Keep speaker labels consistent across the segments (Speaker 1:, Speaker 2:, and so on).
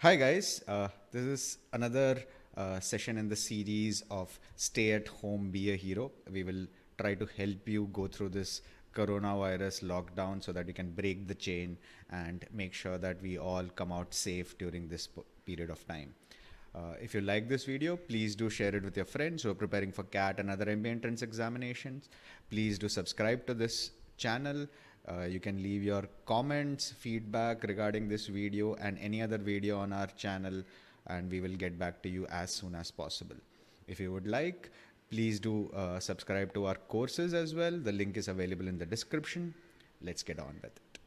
Speaker 1: Hi guys, this is another session in the series of Stay at Home, Be a Hero. We will try to help you go through this coronavirus lockdown so that you can break the chain and make sure that we all come out safe during this period of time. If you like this video, please do share it with your friends who are preparing for CAT and other MBA entrance examinations. Please do subscribe to this channel. You can leave your comments, feedback regarding this video and any other video on our channel, and we will get back to you as soon as possible. If you would like, please do subscribe to our courses as well. The link is available in the description. Let's get on with it.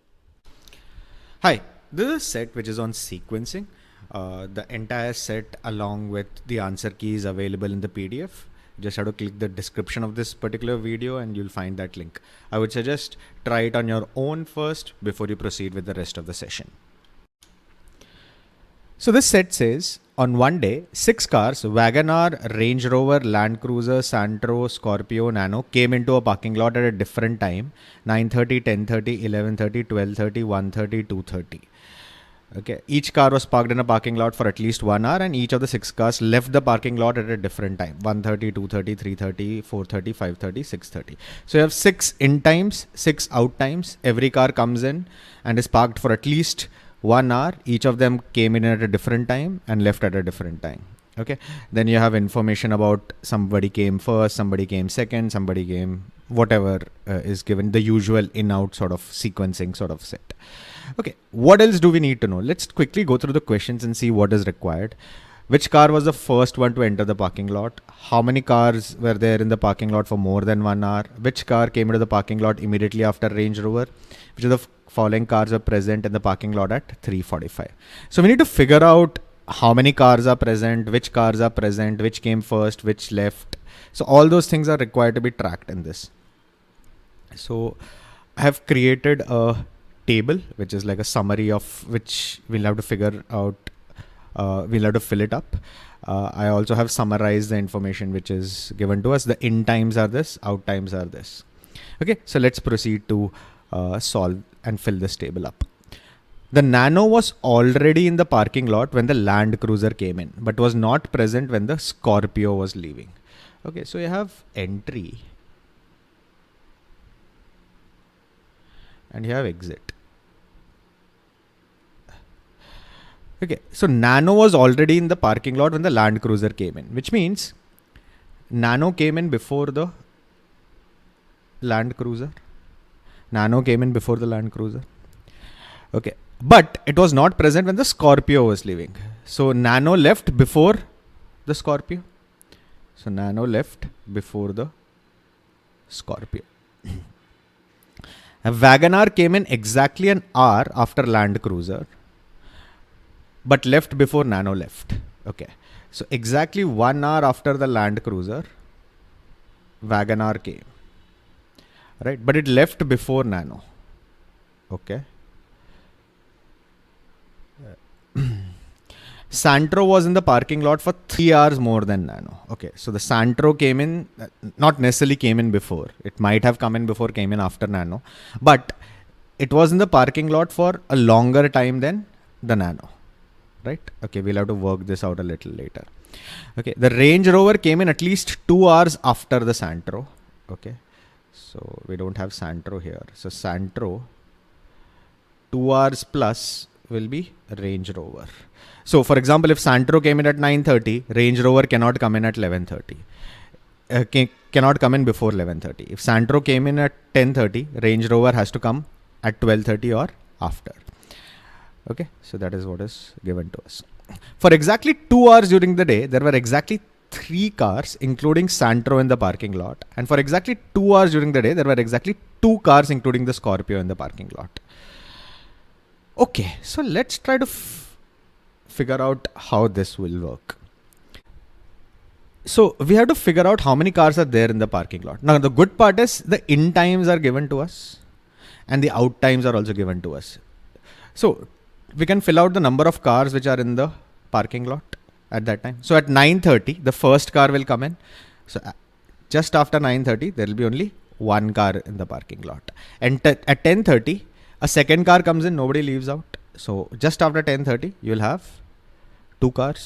Speaker 1: Hi, this is a set which is on sequencing. The entire set along with the answer key is available in the PDF. You just have to click the description of this particular video and you'll find that link. I would suggest try it on your own first before you proceed with the rest of the session. So this set says, on one day, 6 cars, WagonR, Range Rover, Land Cruiser, Santro, Scorpio, Nano, came into a parking lot at a different time, 9:30, 10:30, 11:30, 12:30, 1:30, 2:30. Okay, each car was parked in a parking lot for at least 1 hour, and each of the 6 cars left the parking lot at a different time, 1:30, 2:30, 3:30, 4:30, 5:30, 6:30. So you have 6 in times, 6 out times. Every car comes in and is parked for at least 1 hour. Each of them came in at a different time and left at a different time. Okay, then you have information about somebody came first, somebody came second, somebody came whatever is given, the usual in-out sort of sequencing sort of set. Okay, what else do we need to know? Let's quickly go through the questions and see what is required. Which car was the first one to enter the parking lot? How many cars were there in the parking lot for more than 1 hour? Which car came into the parking lot immediately after Range Rover? Which of the following cars were present in the parking lot at 3:45? So we need to figure out how many cars are present, which cars are present, which came first, which left. So all those things are required to be tracked in this. So I have created a table which is like a summary of which we'll have to figure out, we'll have to fill it up. I also have summarized the information which is given to us. The in times are this, out times are this. Okay, so let's proceed to solve and fill this table up. The Nano was already in the parking lot when the Land Cruiser came in, but was not present when the Scorpio was leaving. Okay, so you have entry and you have exit. Okay, so Nano was already in the parking lot when the Land Cruiser came in, which means Nano came in before the Land Cruiser. Nano came in before the Land Cruiser. Okay, but it was not present when the Scorpio was leaving. So Nano left before the Scorpio. So Nano left before the Scorpio. A WagonR came in exactly an hour after Land Cruiser, but left before Nano left. Okay, so exactly 1 hour after the Land Cruiser, WagonR came. Right, but it left before Nano. Okay. Santro was in the parking lot for 3 hours more than Nano. Okay, so the Santro came in, not necessarily came in before. It might have come in before, came in after Nano. But it was in the parking lot for a longer time than the Nano. Right? Okay, we'll have to work this out a little later. Okay, the Range Rover came in at least 2 hours after the Santro. Okay, so we don't have Santro here. So Santro, 2 hours plus will be Range Rover. So for example, if Santro came in at 9:30, Range Rover cannot come in at 11:30. Cannot come in before 11:30. If Santro came in at 10:30, Range Rover has to come at 12:30 or after. Okay, so that is what is given to us. For exactly 2 hours during the day, there were exactly 3 cars, including Santro, in the parking lot. And for exactly 2 hours during the day, there were exactly 2 cars, including the Scorpio, in the parking lot. Okay, so let's try to figure out how this will work. So we have to figure out how many cars are there in the parking lot. Now the good part is the in times are given to us and the out times are also given to us. So we can fill out the number of cars which are in the parking lot at that time. So at 9:30, the first car will come in. So just after 9:30, there will be only 1 car in the parking lot. And at 10:30, a second car comes in, nobody leaves out. So just after 10:30, you will have 2 cars.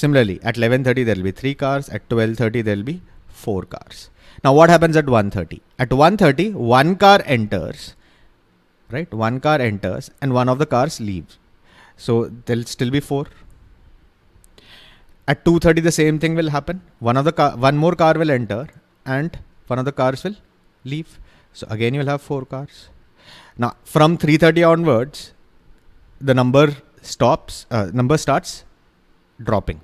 Speaker 1: Similarly, at 11:30 there will be 3 cars. At 12:30 there will be 4 cars. Now what happens at 1:30? At 1:30, one car enters, right? One car enters and one of the cars leaves. So there'll still be 4. At 2:30 the same thing will happen. One more car will enter and one of the cars will leave. So again you'll have 4 cars. Now from 3:30 onwards, the number starts dropping,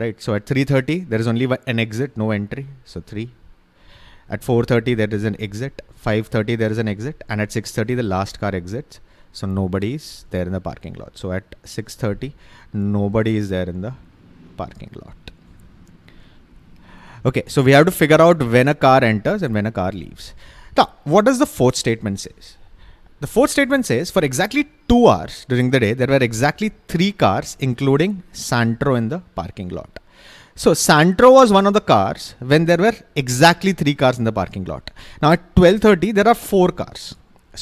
Speaker 1: right? So at 3:30 there is only an exit, no entry, so 3. At 4:30 there is an exit, 5:30 there is an exit, and at 6:30 the last car exits, so nobody is there in the parking lot. So at 6:30 nobody is there in the parking lot. Okay, so we have to figure out when a car enters and when a car leaves. Now what does the fourth statement says? The fourth statement says for exactly 2 hours during the day there were exactly 3 cars including Santro in the parking lot. So Santro was one of the cars when there were exactly 3 cars in the parking lot. Now at 12:30 there are 4 cars.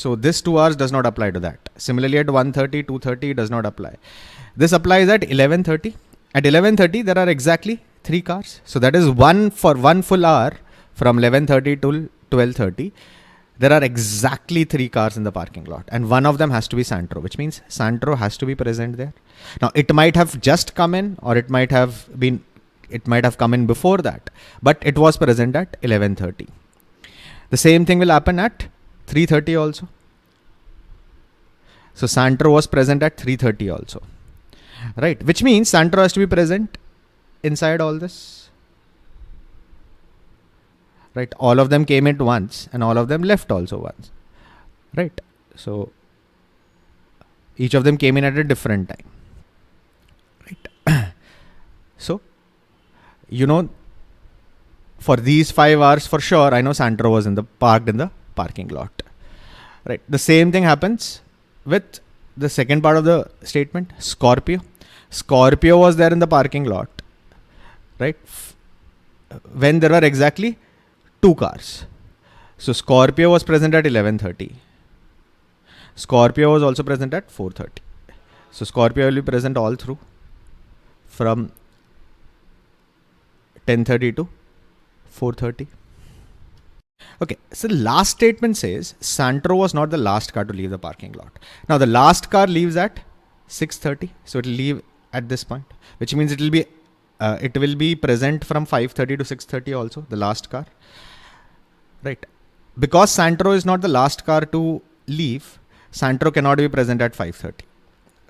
Speaker 1: So this 2 hours does not apply to that. Similarly at 1:30, 2:30 does not apply. This applies at 11:30. At 11:30 there are exactly 3 cars. So that is one for 1 full hour from 11:30 to 12:30. There are exactly 3 cars in the parking lot and one of them has to be Santro, which means Santro has to be present there. Now it might have just come in or it might have come in before that, but it was present at 11:30. The same thing will happen at 3:30 also. So Santro was present at 3:30 also, right? Which means Santro has to be present inside all this, right? All of them came at once and all of them left also once, right? So each of them came in at a different time, right? So for these 5 hours for sure, I know Santro was parked in the parking lot, right? The same thing happens with the second part of the statement, Scorpio. Scorpio was there in the parking lot, right? When there were exactly 2 cars. So Scorpio was present at 11:30. Scorpio was also present at 4:30. So Scorpio will be present all through from 10:30 to 4:30. Okay, so the last statement says Santro was not the last car to leave the parking lot. Now the last car leaves at 6:30, so it will leave at this point, which means it will be present from 5:30 to 6:30 also, the last car, right? Because Santro is not the last car to leave, Santro cannot be present at 5:30.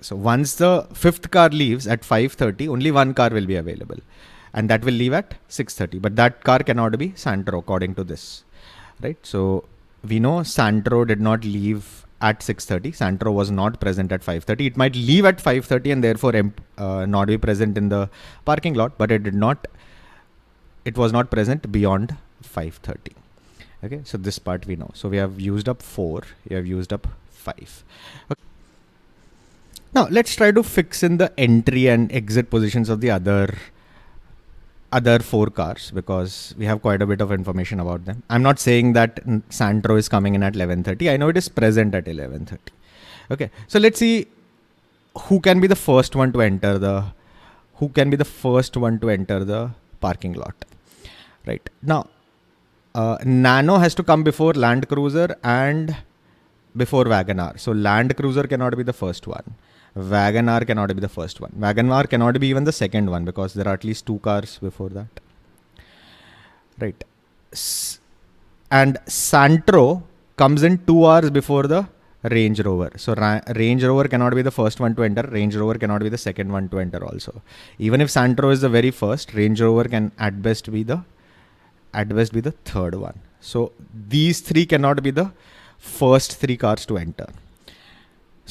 Speaker 1: So once the 5th car leaves at 5:30, only one car will be available. And that will leave at 6:30. But that car cannot be Santro according to this, right? So we know Santro did not leave at 6:30. Santro was not present at 5:30. It might leave at 5:30 and therefore not be present in the parking lot, but it was not present beyond 5:30. Okay, so this part we know. So we have used up 4, we have used up 5. Okay. Now let's try to fix in the entry and exit positions of the other 4 cars because we have quite a bit of information about them. I'm not saying that Santro is coming in at 11:30. I know it is present at 11:30. Okay, so let's see who can be the first one to enter the parking lot. Right now, Nano has to come before Land Cruiser and before WagonR. So Land Cruiser cannot be the first one. WagonR cannot be the first one. WagonR cannot be even the second one because there are at least 2 cars before that. Right. And Santro comes in 2 hours before the Range Rover. So Range Rover cannot be the first one to enter. Range Rover cannot be the second one to enter also. Even if Santro is the very first, Range Rover can at best be the third one. So these 3 cannot be the first 3 cars to enter.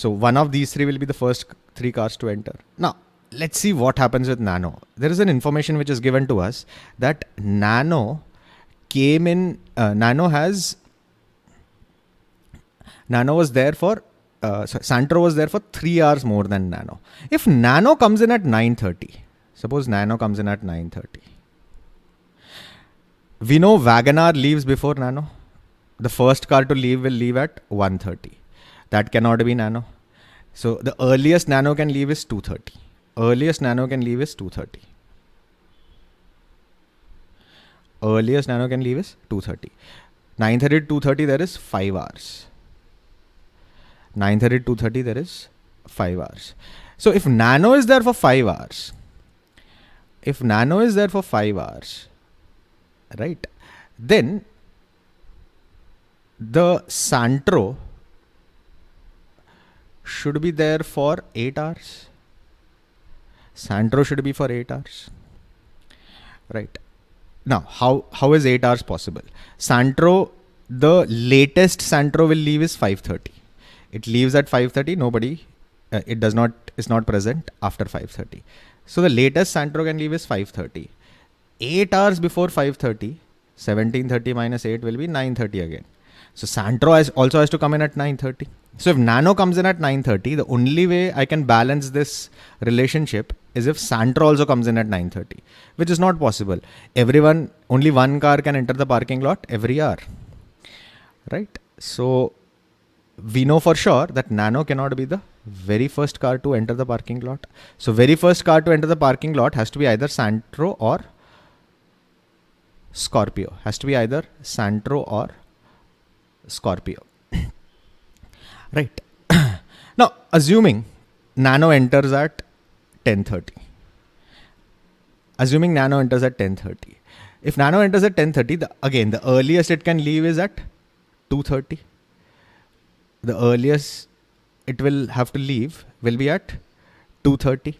Speaker 1: So one of these 3 will be the first 3 cars to enter. Now, let's see what happens with Nano. There is an information which is given to us that Nano came in, Santro was there for 3 hours more than Nano. If Nano comes in at 9:30, suppose Nano comes in at 9:30. We know WagonR leaves before Nano. The first car to leave will leave at 1:30. That cannot be Nano. So the earliest Nano can leave is 2:30. earliest Nano can leave is 2:30. Earliest Nano can leave is 2:30. 9:30 to 2:30 there is 5 hours. 9:30 to 2:30 there is 5 hours. So if Nano is there for 5 hours, right, then the Santro should be there for 8 hours. Santro should be for 8 hours. Right. Now, how is 8 hours possible? Santro, the latest Santro will leave is 5:30. It leaves at 5:30. Nobody, is not present after 5:30. So the latest Santro can leave is 5:30. 8 hours before 5:30, 17:30 minus 8 will be 9:30 again. So Santro also has to come in at 9:30. So if Nano comes in at 9:30, the only way I can balance this relationship is if Santro also comes in at 9:30, which is not possible. Only one car can enter the parking lot every hour, right? So we know for sure that Nano cannot be the very first car to enter the parking lot. So very first car to enter the parking lot has to be either Santro or Scorpio. Right. Now, assuming Nano enters at 10:30. If Nano enters at 10:30, the earliest it can leave is at 2:30. The earliest it will have to leave will be at 2:30.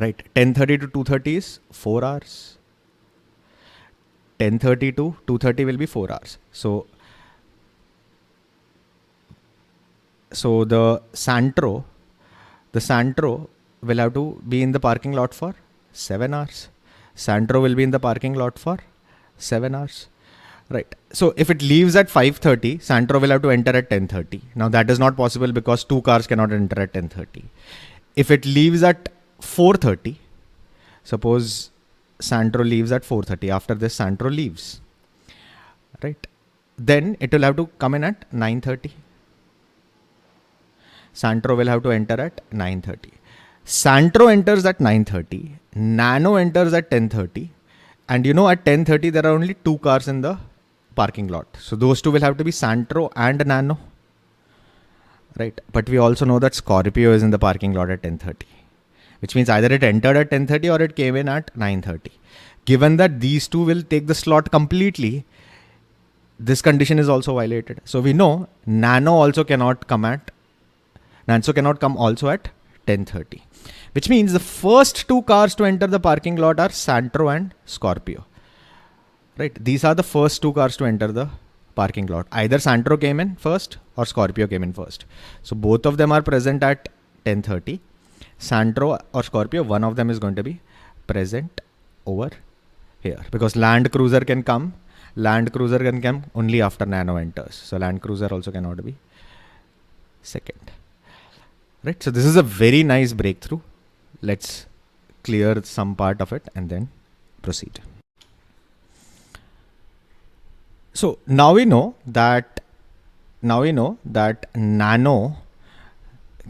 Speaker 1: Right. 10:30 to 2:30 is 4 hours. 10:30 to 2:30 will be 4 hours. So the Santro will have to be in the parking lot for 7 hours. Right. So if it leaves at 5:30, Santro will have to enter at 10:30. Now that is not possible because two cars cannot enter at 10:30. If it leaves at 4:30, suppose Santro leaves at 4:30. After this, Santro leaves, right? Then it will have to come in at 9:30. Santro will have to enter at 9:30. Santro enters at 9:30. Nano enters at 10:30. And at 10:30, there are only two cars in the parking lot. So those two will have to be Santro and Nano, right? But we also know that Scorpio is in the parking lot at 10:30. Which means either it entered at 10:30 or it came in at 9:30. Given that these two will take the slot completely, this condition is also violated. So we know Nano also cannot come also at 10:30. Which means the first two cars to enter the parking lot are Santro and Scorpio. Right? These are the first two cars to enter the parking lot. Either Santro came in first or Scorpio came in first. So both of them are present at 10:30. Santro or Scorpio, one of them is going to be present over here because Land Cruiser can come only after Nano enters. So Land Cruiser also cannot be second. Right. So this is a very nice breakthrough. Let's clear some part of it and then proceed. So now we know that Nano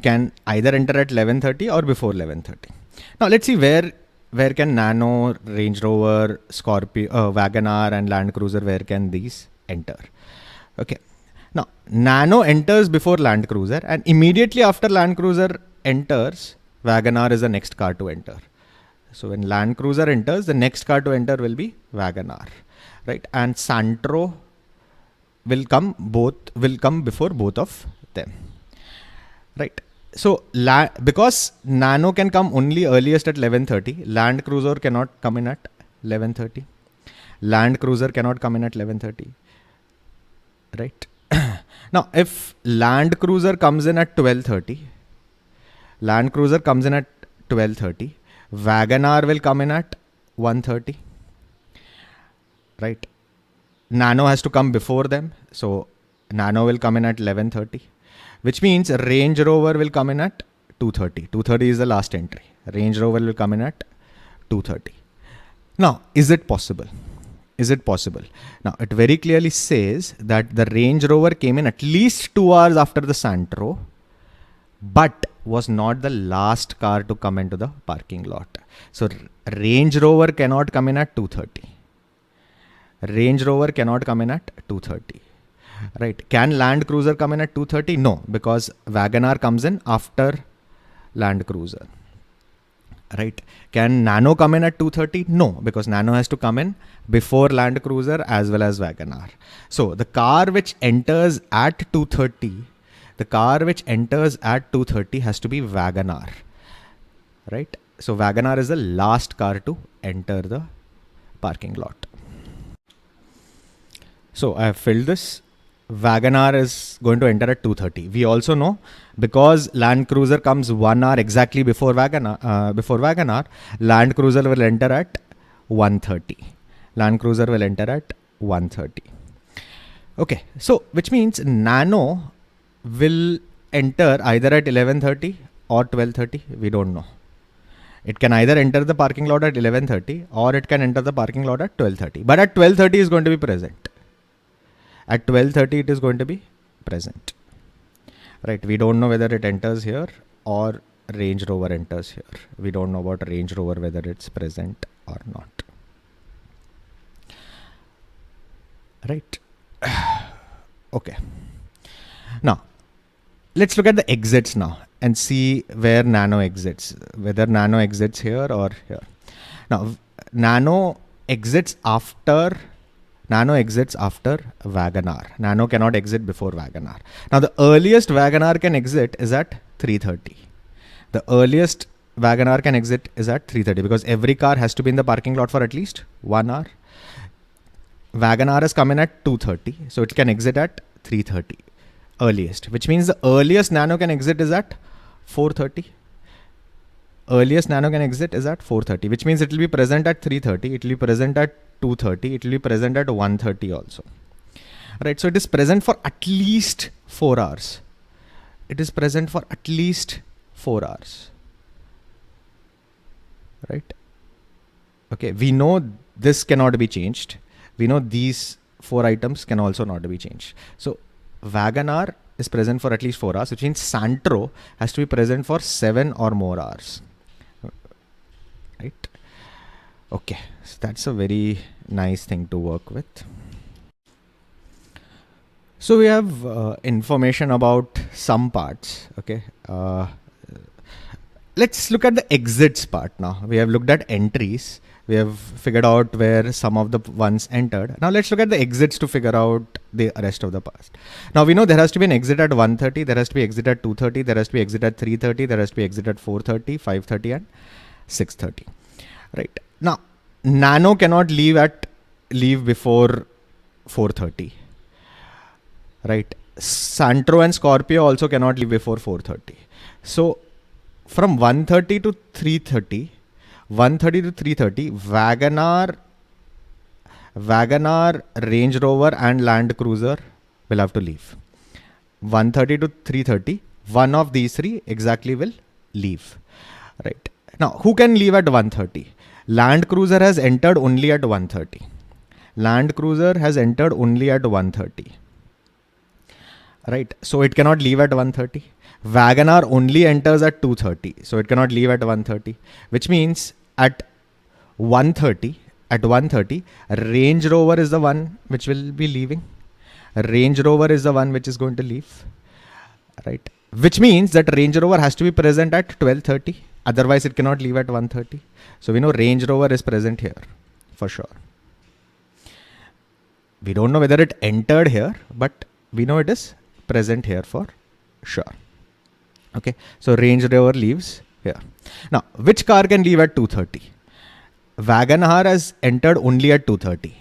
Speaker 1: can either enter at 11:30 or before 11:30. Now let's see where can Nano, Range Rover, Scorpio, WagonR and Land Cruiser, where can these enter? Okay. Now Nano enters before Land Cruiser, and immediately after Land Cruiser enters, WagonR is the next car to enter. So when Land Cruiser enters, the next car to enter will be WagonR, right? And Santro will come before both of them, right? So because Nano can come only earliest at 11:30, Land Cruiser cannot come in at 11:30. Right? Now, if Land Cruiser comes in at 12:30, WagonR will come in at 1:30. Right? Nano has to come before them, so Nano will come in at 11:30. Which means Range Rover will come in at 2:30. 2:30 is the last entry. Range Rover will come in at 2:30. Now, is it possible? Now, it very clearly says that the Range Rover came in at least 2 hours after the Santro, but was not the last car to come into the parking lot. So Range Rover cannot come in at 2:30. Range Rover cannot come in at 2:30. Right. Can Land Cruiser come in at 2:30? No, because WagonR comes in after Land Cruiser. Right. Can Nano come in at 2:30? No, because Nano has to come in before Land Cruiser as well as WagonR. So the car which enters at 2:30, the car which enters at 2:30 has to be WagonR. Right. So WagonR is the last car to enter the parking lot. So I have filled this. WagonR is going to enter at 2:30. We also know, because Land Cruiser comes 1 hour exactly before WagonR, Land Cruiser will enter at 1:30. Land Cruiser will enter at 1:30. Okay, so which means Nano will enter either at 11:30 or 12:30. We don't know. It can either enter the parking lot at 11:30 or it can enter the parking lot at 12:30. But at 12:30 is going to be present. At 12:30 it is going to be present. Right, we don't know whether it enters here or Range Rover enters here. We don't know about Range Rover whether it's present or not. Right. Okay. Now, let's look at the exits now and see where Nano exits. Whether Nano exits here or here. Now, Nano exits after WagonR. Nano cannot exit before WagonR. Now the earliest WagonR can exit is at 3:30. The earliest WagonR can exit is at 3:30 because every car has to be in the parking lot for at least 1 hour. WagonR has come in at 2:30, so it can exit at 3:30 earliest, which means the earliest Nano can exit is at 4:30. Earliest Nano can exit is at 4:30, which means it will be present at 3:30, it will be present at 2:30, it will be present at 1:30 also. Right, so it is present for at least 4 hours. It is present for at least 4 hours. Right. Okay, we know this cannot be changed. We know these 4 items can also not be changed. So WagonR is present for at least 4 hours, which means Santro has to be present for 7 or more hours. Right. Okay, so that's a very nice thing to work with. So we have information about some parts. Okay, let's look at the exits part now. We have looked at entries. We have figured out where some of the ones entered. Now let's look at the exits to figure out the rest of the past. Now we know there has to be an exit at 1:30, there has to be exit at 2:30, there has to be exit at 3:30, there has to be exit at 4:30, 5:30 and 6:30. Right. Now, Nano cannot leave before 4:30. Right. Santro and Scorpio also cannot leave before 4:30. So from 1:30 to 3:30, WagonR, Range Rover and Land Cruiser will have to leave. 1:30 to 3:30, one of these three exactly will leave. Right. Now, who can leave at 1:30? Land Cruiser has entered only at 1:30. Land Cruiser has entered only at 1:30. Right. So it cannot leave at 1:30. WagonR only enters at 2:30. So it cannot leave at 1:30, which means at 1:30, Range Rover is the one which will be leaving. Range Rover is the one which is going to leave. Right. Which means that Range Rover has to be present at 12:30. Otherwise, it cannot leave at 1:30. So we know Range Rover is present here for sure. We don't know whether it entered here, but we know it is present here for sure. Okay. So Range Rover leaves here. Now, which car can leave at 2:30? WagonR has entered only at 2:30.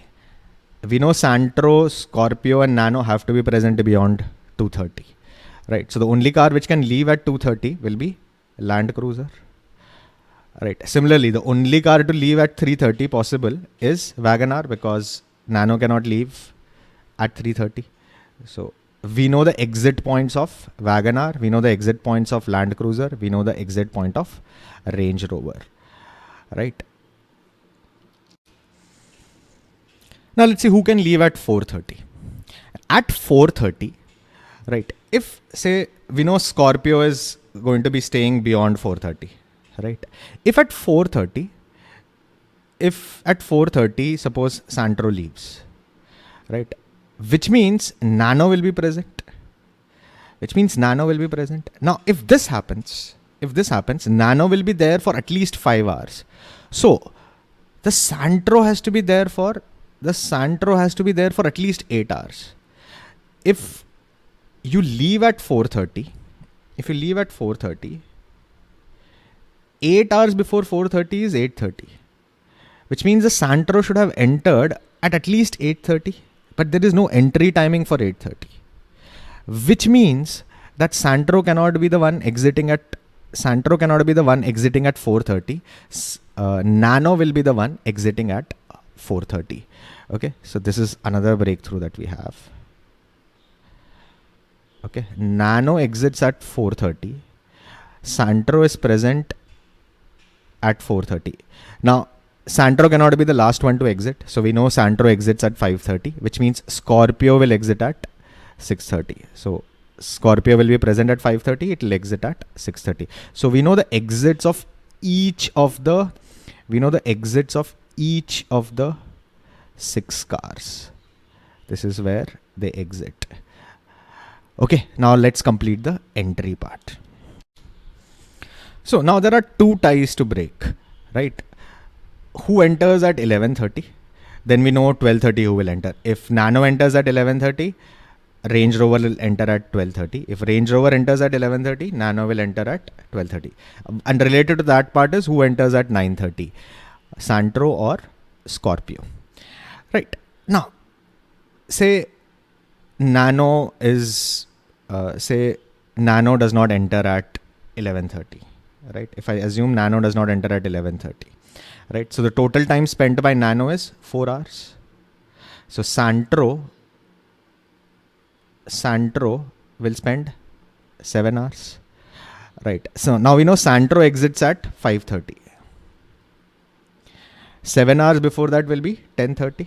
Speaker 1: We know Santro, Scorpio and Nano have to be present beyond 2:30. Right. So the only car which can leave at 2:30 will be Land Cruiser. Right. Similarly, the only car to leave at 3:30 possible is WagonR because Nano cannot leave at 3:30. So we know the exit points of WagonR, we know the exit points of Land Cruiser, we know the exit point of Range Rover. Right. Now let's see who can leave at 4:30. At 4:30, right, if say we know Scorpio is going to be staying beyond 4:30, right? If at 4:30, suppose Santro leaves, right? Which means Nano will be present. Now, if this happens, Nano will be there for at least 5 hours. So the Santro has to be there for at least 8 hours. If you leave at 4:30, 8 hours before 4:30 is 8:30, which means the Santro should have entered at least 8:30, but there is no entry timing for 8:30, which means that Santro cannot be the one exiting at 4:30. Nano will be the one exiting at 4:30. Okay, so this is another breakthrough that we have. Okay, Nano exits at 4:30. Santro is present at 4:30. Now, Santro cannot be the last one to exit. So we know Santro exits at 5:30, which means Scorpio will exit at 6:30. So Scorpio will be present at 5:30. It will exit at 6:30. So we know the exits of each of the 6 cars. This is where they exit. Okay, now let's complete the entry part. So now there are 2 ties to break, right? Who enters at 11:30? Then we know 12:30 who will enter. If Nano enters at 11:30, Range Rover will enter at 12:30. If Range Rover enters at 11:30, Nano will enter at 12:30. And related to that part is who enters at 9:30, Santro or Scorpio. Right. Now, say Nano does not enter at 11:30. Right. If I assume Nano does not enter at 11:30. Right. So the total time spent by Nano is 4 hours. So Santro will spend 7 hours. Right. So now we know Santro exits at 5:30. 7 hours before that will be 10:30.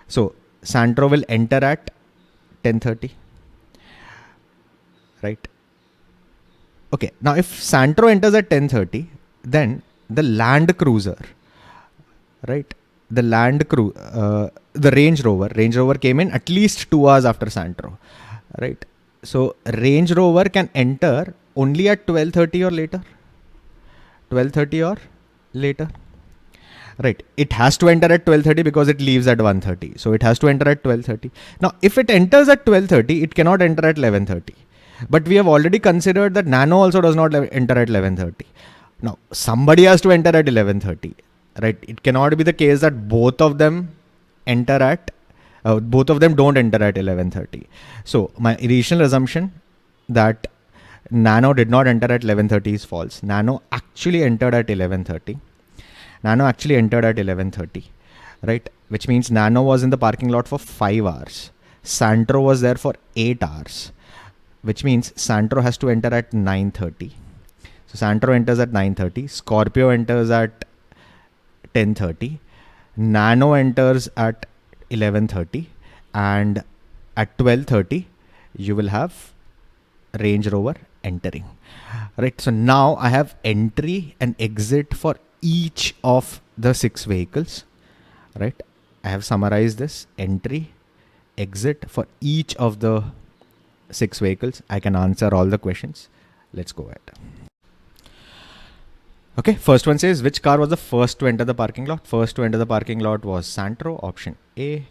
Speaker 1: So Santro will enter at 10:30. Right. Okay. Now if Santro enters at 10:30, then the Land Cruiser, right? The Range Rover came in at least 2 hours after Santro, right? So Range Rover can enter only at 12:30 or later. 12:30 or later. Right. It has to enter at 12:30 because it leaves at 1:30. So it has to enter at 12:30. Now, if it enters at 12:30, it cannot enter at 11:30. But we have already considered that Nano also does not enter at 11:30. Now, somebody has to enter at 11:30. Right. It cannot be the case that both of them don't enter at 11:30. So my initial assumption that Nano did not enter at 11:30 is false. Nano actually entered at 11:30. Right? Which means Nano was in the parking lot for 5 hours. Santro was there for 8 hours. Which means Santro has to enter at 9:30. So Santro enters at 9:30. Scorpio enters at 10:30. Nano enters at 11:30. And at 12:30, you will have Range Rover entering. Right. So now I have entry and exit for each of the 6 vehicles. Right. I have summarized this: entry, exit for each of the 6 vehicles. I can answer all the questions. Let's go ahead. Okay, first one says, which car was the first to enter the parking lot? First to enter the parking lot was Santro, option A.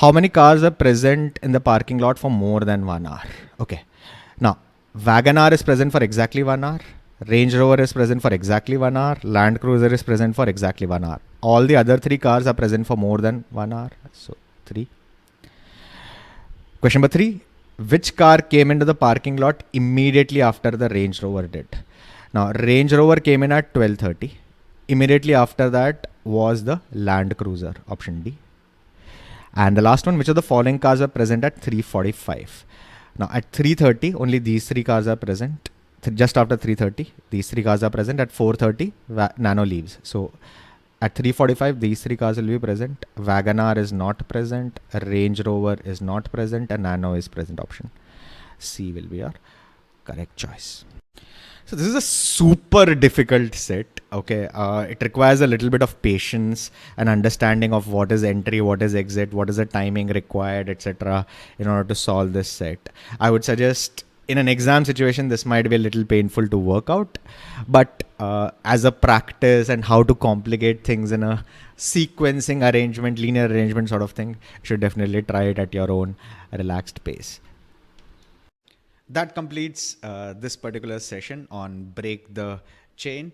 Speaker 1: How many cars are present in the parking lot for more than 1 hour? Okay, now WagonR is present for exactly 1 hour. Range Rover is present for exactly 1 hour. Land Cruiser is present for exactly 1 hour. All the other 3 cars are present for more than 1 hour. So 3. Question number 3. Which car came into the parking lot immediately after the Range Rover did? Now, Range Rover came in at 12:30. Immediately after that was the Land Cruiser, option D. And the last one, which of the following cars are present at 3:45? Now, at 3:30, only these 3 cars are present. Just after 3:30, these 3 cars are present. At 4:30, Nano leaves. So, at 3:45, these 3 cars will be present. WagonR is not present. Range Rover is not present. And Nano is present, option C will be your correct choice. So this is a super difficult set. Okay, it requires a little bit of patience and understanding of what is entry, what is exit, what is the timing required, etc. in order to solve this set. I would suggest in an exam situation this might be a little painful to work out, but as a practice and how to complicate things in a sequencing arrangement, linear arrangement sort of thing, you should definitely try it at your own relaxed pace. That completes this particular session on Break the Chain.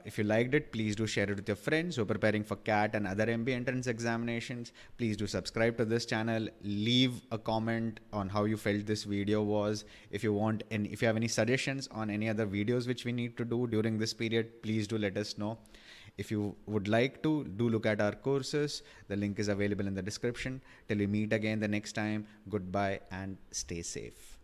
Speaker 1: If you liked it, please do share it with your friends who are preparing for CAT and other MBA entrance examinations. Please do subscribe to this channel. Leave a comment on how you felt this video was. If you want, and if you have any suggestions on any other videos which we need to do during this period, please do let us know. If you would like to, do look at our courses. The link is available in the description. Till we meet again the next time, goodbye and stay safe.